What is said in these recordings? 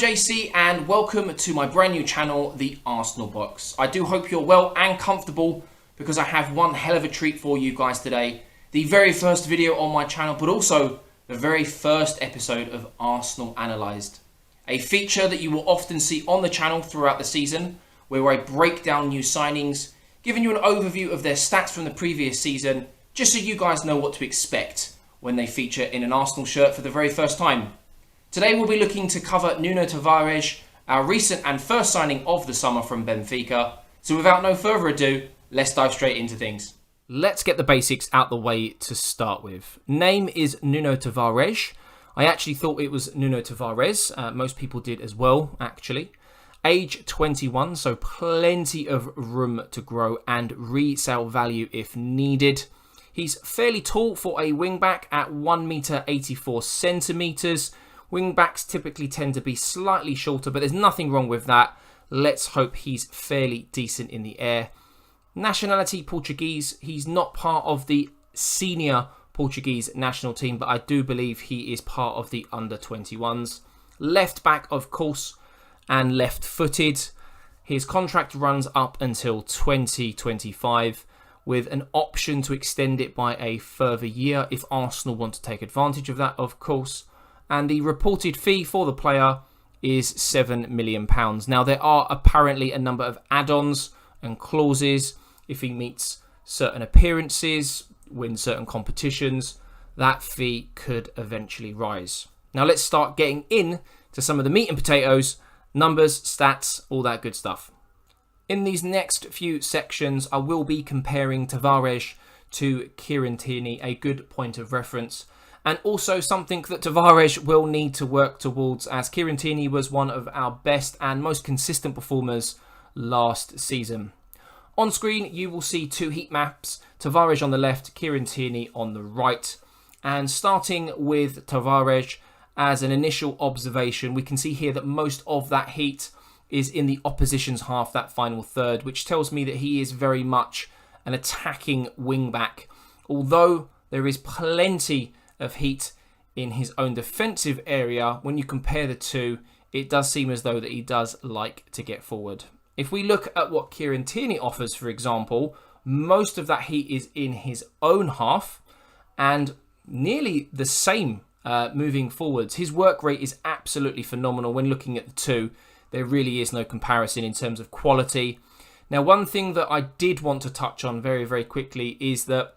JC and welcome to my brand new channel, The Arsenal Box. I do hope you're well and comfortable because I have one hell of a treat for you guys today. The very first video on my channel, but also the very first episode of Arsenal Analysed. A feature that you will often see on the channel throughout the season, where I break down new signings, giving you an overview of their stats from the previous season, just so you guys know what to expect when they feature in an Arsenal shirt for the very first time. Today we'll be looking to cover Nuno Tavares, our recent and first signing of the summer from Benfica. So without no further ado, let's dive straight into things. Let's get the basics out the way to start with. Name is Nuno Tavares. I actually thought it was Nuno Tavares. Most people did as well, actually. Age 21, so plenty of room to grow and resale value if needed. He's fairly tall for a wing-back at 1 metre 84 centimetres. Wing-backs typically tend to be slightly shorter, but there's nothing wrong with that. Let's hope he's fairly decent in the air. Nationality Portuguese. He's not part of the senior Portuguese national team, but I do believe he is part of the under-21s. Left back, of course, and left-footed. His contract runs up until 2025 with an option to extend it by a further year if Arsenal want to take advantage of that, of course. And the reported fee for the player is £7 million. Now, there are apparently a number of add-ons and clauses. If he meets certain appearances, wins certain competitions, that fee could eventually rise. Now, let's start getting in to some of the meat and potatoes, numbers, stats, all that good stuff. In these next few sections, I will be comparing Tavares to Kieran Tierney, a good point of reference. And also something that Tavares will need to work towards, as Kieran Tierney was one of our best and most consistent performers last season. On screen, you will see two heat maps, Tavares on the left, Kieran Tierney on the right. And starting with Tavares, as an initial observation, we can see here that most of that heat is in the opposition's half, that final third, which tells me that he is very much an attacking wing-back. Although there is plenty of heat in his own defensive area, when you compare the two, it does seem as though that he does like to get forward. If we look at what Kieran Tierney offers, for example, most of that heat is in his own half and nearly the same moving forwards. His work rate is absolutely phenomenal when looking at the two. There really is no comparison in terms of quality. Now, one thing that I did want to touch on very, very quickly is that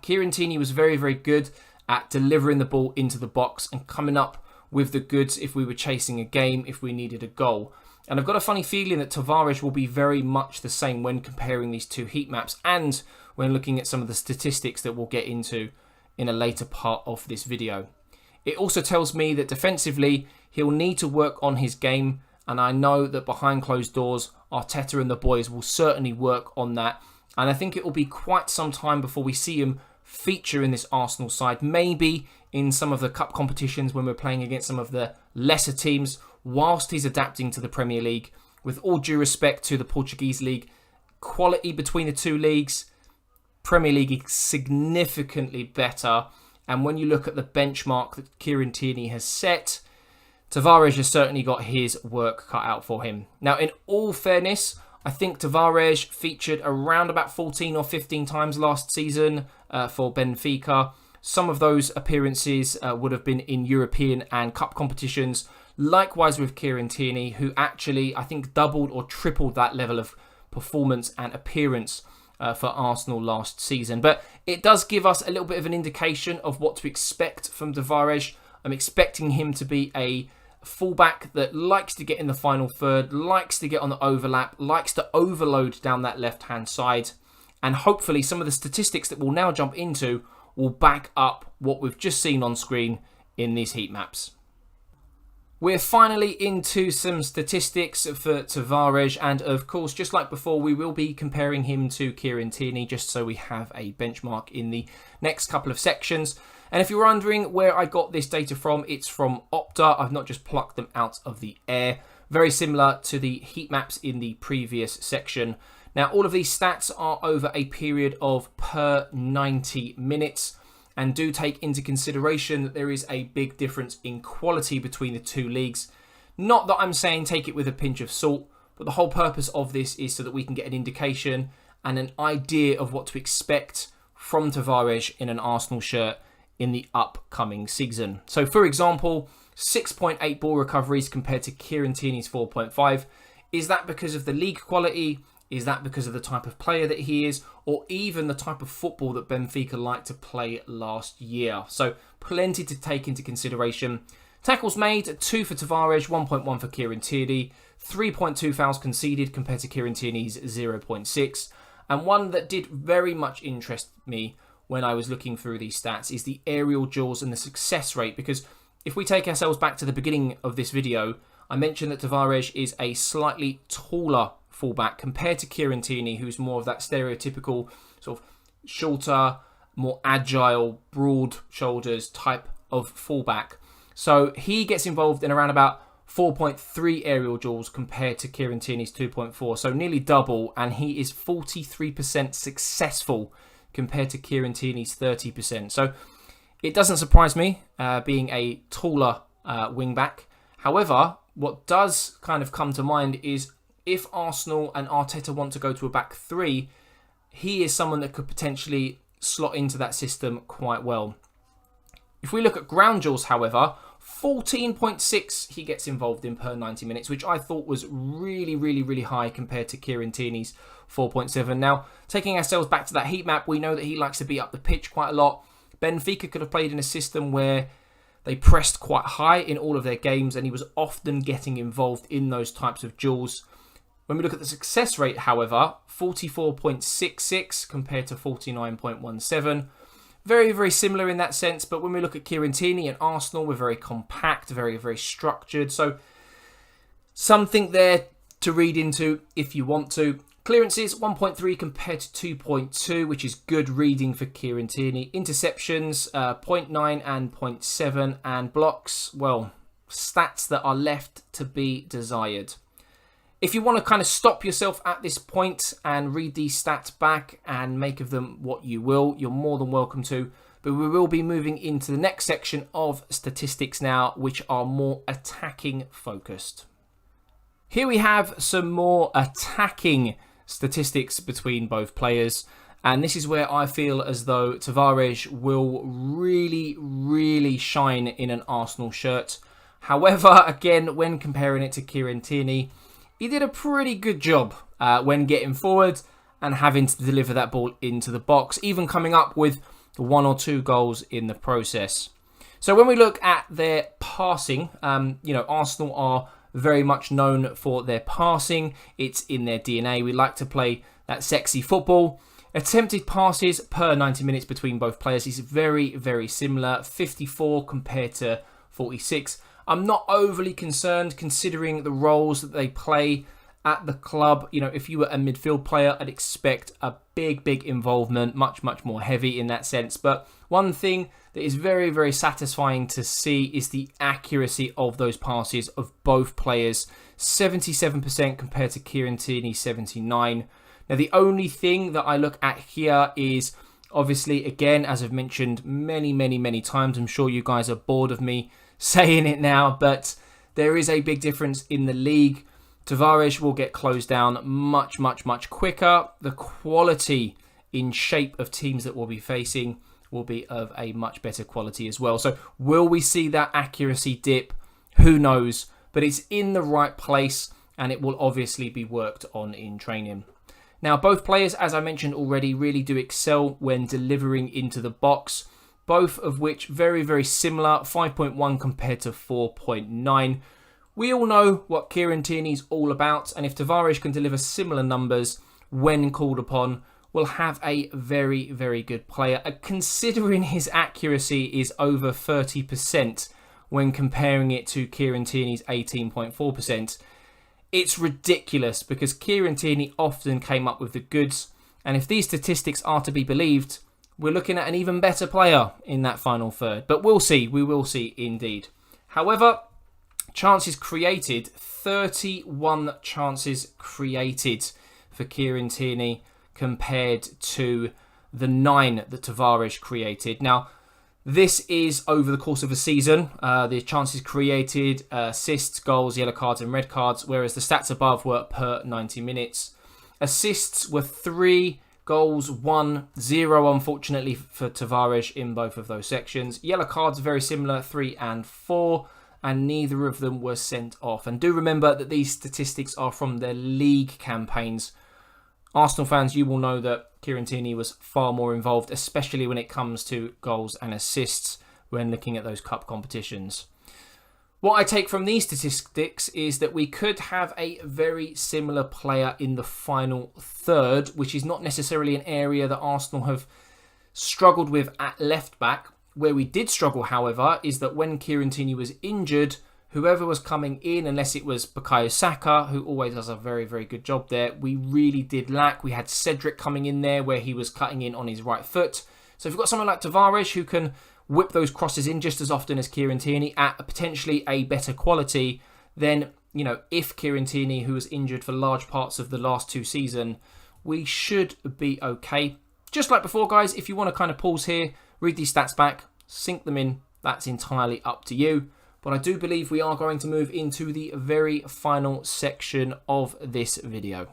Kieran Tierney was very, very good at delivering the ball into the box and coming up with the goods if we were chasing a game, if we needed a goal. And I've got a funny feeling that Tavares will be very much the same when comparing these two heat maps and when looking at some of the statistics that we'll get into in a later part of this video. It also tells me that defensively, he'll need to work on his game, and I know that behind closed doors, Arteta and the boys will certainly work on that. And I think it will be quite some time before we see him feature in this Arsenal side, maybe in some of the cup competitions when we're playing against some of the lesser teams, whilst he's adapting to the Premier League. With all due respect to the Portuguese league, quality between the two leagues, Premier League is significantly better. And when you look at the benchmark that Kieran Tierney has set, Tavares has certainly got his work cut out for him. Now, in all fairness, I think Tavares featured around about 14 or 15 times last season for Benfica. Some of those appearances would have been in European and cup competitions. Likewise with Kieran Tierney, who actually, I think, doubled or tripled that level of performance and appearance for Arsenal last season. But it does give us a little bit of an indication of what to expect from Tavares. I'm expecting him to be a fullback that likes to get in the final third, likes to get on the overlap, likes to overload down that left-hand side. And hopefully some of the statistics that we'll now jump into will back up what we've just seen on screen in these heat maps. We're finally into some statistics for Tavares, and of course, just like before, we will be comparing him to Kieran Tierney just so we have a benchmark in the next couple of sections. And if you're wondering where I got this data from, it's from Opta. I've not just plucked them out of the air. Very similar to the heat maps in the previous section. Now, all of these stats are over a period of per 90 minutes. And do take into consideration that there is a big difference in quality between the two leagues. Not that I'm saying take it with a pinch of salt, but the whole purpose of this is so that we can get an indication and an idea of what to expect from Tavares in an Arsenal shirt in the upcoming season. So, for example, 6.8 ball recoveries compared to Kieran Tierney's 4.5. Is that because of the league quality? Is that because of the type of player that he is? Or even the type of football that Benfica liked to play last year? So, plenty to take into consideration. Tackles made, 2 for Tavares, 1.1 for Kieran Tierney. 3.2 fouls conceded compared to Kieran Tierney's 0.6. And one that did very much interest me when I was looking through these stats is the aerial duels and the success rate. Because if we take ourselves back to the beginning of this video, I mentioned that Tavares is a slightly taller fullback compared to Kieran Tierney, who's more of that stereotypical sort of shorter, more agile, broad shoulders type of fullback. So he gets involved in around about 4.3 aerial duels compared to Kieran Tierney's 2.4. So nearly double, and he is 43% successful compared to Kieran Tierney's 30%. So it doesn't surprise me, being a taller wing-back. However, what does kind of come to mind is if Arsenal and Arteta want to go to a back three, he is someone that could potentially slot into that system quite well. If we look at ground duels, however, 14.6 he gets involved in per 90 minutes, which I thought was really, really, really high compared to Kieran Tierney's 4.7. Now, taking ourselves back to that heat map, we know that he likes to be up the pitch quite a lot. Benfica could have played in a system where they pressed quite high in all of their games, and he was often getting involved in those types of duels. When we look at the success rate, however, 44.66 compared to 49.17. Very, very similar in that sense, but when we look at Kieran Tierney and Arsenal, we're very compact, very, very structured. So something there to read into if you want to. Clearances, 1.3 compared to 2.2, which is good reading for Kieran Tierney. Interceptions, 0.9 and 0.7. And blocks, well, stats that are left to be desired. If you want to kind of stop yourself at this point and read these stats back and make of them what you will, you're more than welcome to. But we will be moving into the next section of statistics now, which are more attacking focused. Here we have some more attacking statistics between both players. And this is where I feel as though Tavares will really, really shine in an Arsenal shirt. However, again, when comparing it to Kieran Tierney, he did a pretty good job when getting forward and having to deliver that ball into the box, even coming up with 1 or 2 goals in the process. So when we look at their passing, Arsenal are very much known for their passing. It's in their DNA. We like to play that sexy football. Attempted passes per 90 minutes between both players is very, very similar. 54 compared to 46. I'm not overly concerned considering the roles that they play at the club. You know, if you were a midfield player, I'd expect a big, big involvement, much, much more heavy in that sense. But one thing that is very, very satisfying to see is the accuracy of those passes of both players. 77% compared to Kieran Tierney, 79%. Now, the only thing that I look at here is, obviously, again, as I've mentioned many, many, many times, I'm sure you guys are bored of me saying it now, but there is a big difference in the league. Tavares will get closed down much, much, much quicker. The quality in shape of teams that we'll be facing will be of a much better quality as well. So will we see that accuracy dip? Who knows? But it's in the right place, and it will obviously be worked on in training. Now, both players, as I mentioned already, really do excel when delivering into the box. Both of which very, very similar, 5.1 compared to 4.9. We all know what Kieran Tierney's all about, and if Tavares can deliver similar numbers when called upon, we'll have a very, very good player. Considering his accuracy is over 30% when comparing it to Kieran Tierney's 18.4%, it's ridiculous because Kieran Tierney often came up with the goods, and if these statistics are to be believed, we're looking at an even better player in that final third. But we'll see. We will see indeed. However, chances created. 31 chances created for Kieran Tierney compared to the 9 that Tavares created. Now, This is over the course of a season. The chances created, assists, goals, yellow cards and red cards, whereas the stats above were per 90 minutes. Assists were 3, goals 1, 0 unfortunately for Tavares in both of those sections. Yellow cards very similar, 3 and 4, and neither of them were sent off. And do remember that these statistics are from their league campaigns. Arsenal fans, you will know that Kieran Tierney was far more involved, especially when it comes to goals and assists when looking at those cup competitions. What I take from these statistics is that we could have a very similar player in the final third, which is not necessarily an area that Arsenal have struggled with at left back. Where we did struggle, however, is that when Kieran Tierney was injured, whoever was coming in, unless it was Bukayo Saka, who always does a very, very good job there, we really did lack. We had Cedric coming in there where he was cutting in on his right foot. So if you've got someone like Tavares who can whip those crosses in just as often as Kieran Tierney at potentially a better quality, then, you know, if Kieran Tierney, who was injured for large parts of the last 2 seasons, we should be okay. Just like before, guys, if you want to kind of pause here, read these stats back, sink them in, that's entirely up to you. But I do believe we are going to move into the very final section of this video.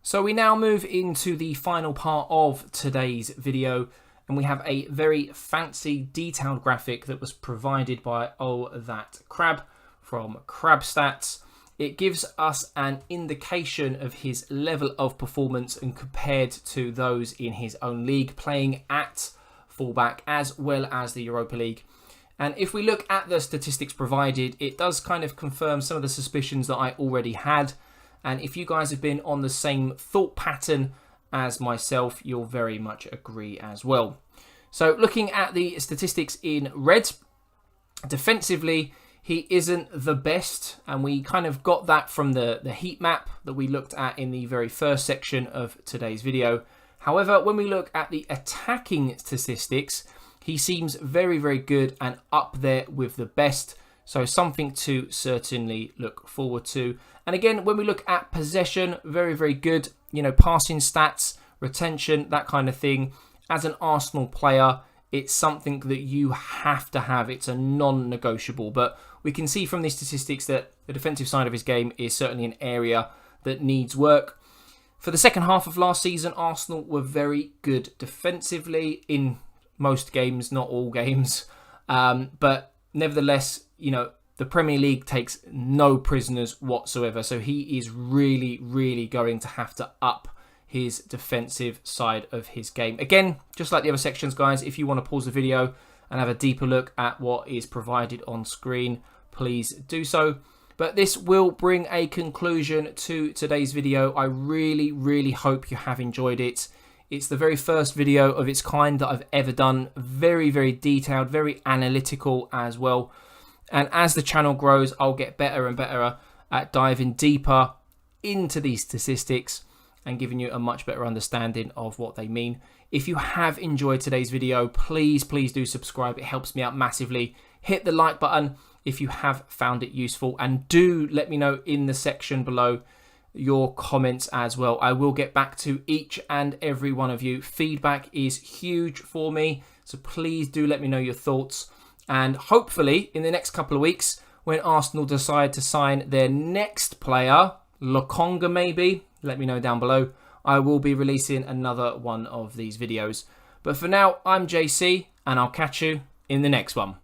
So we now move into the final part of today's video, and we have a very fancy detailed graphic that was provided by Oh That Crab from Crab Stats. It gives us an indication of his level of performance and compared to those in his own league playing at fullback as well as the Europa League. And if we look at the statistics provided, it does kind of confirm some of the suspicions that I already had. And if you guys have been on the same thought pattern as myself, you'll very much agree as well. So looking at the statistics in red, defensively, he isn't the best. And we kind of got that from the heat map that we looked at in the very first section of today's video. However, when we look at the attacking statistics, he seems very, very good and up there with the best. So something to certainly look forward to. And again, when we look at possession, very, very good. You know, passing stats, retention, that kind of thing. As an Arsenal player, it's something that you have to have. It's a non-negotiable. But we can see from these statistics that the defensive side of his game is certainly an area that needs work. For the second half of last season, Arsenal were very good defensively in most games, not all games. But nevertheless, you know, the Premier League takes no prisoners whatsoever. So he is really, really going to have to up his defensive side of his game. Again, just like the other sections, guys, if you want to pause the video and have a deeper look at what is provided on screen, please do so. But this will bring a conclusion to today's video. I really, really hope you have enjoyed it. It's the very first video of its kind that I've ever done. Very, very detailed, very analytical as well. And as the channel grows, I'll get better and better at diving deeper into these statistics and giving you a much better understanding of what they mean. If you have enjoyed today's video, please, please do subscribe. It helps me out massively. Hit the like button if you have found it useful. And do let me know in the section below your comments as well. I will get back to each and every one of you. Feedback is huge for me. So please do let me know your thoughts. And hopefully in the next couple of weeks, when Arsenal decide to sign their next player, Lokonga maybe, let me know down below. I will be releasing another one of these videos. But for now, I'm JC, and I'll catch you in the next one.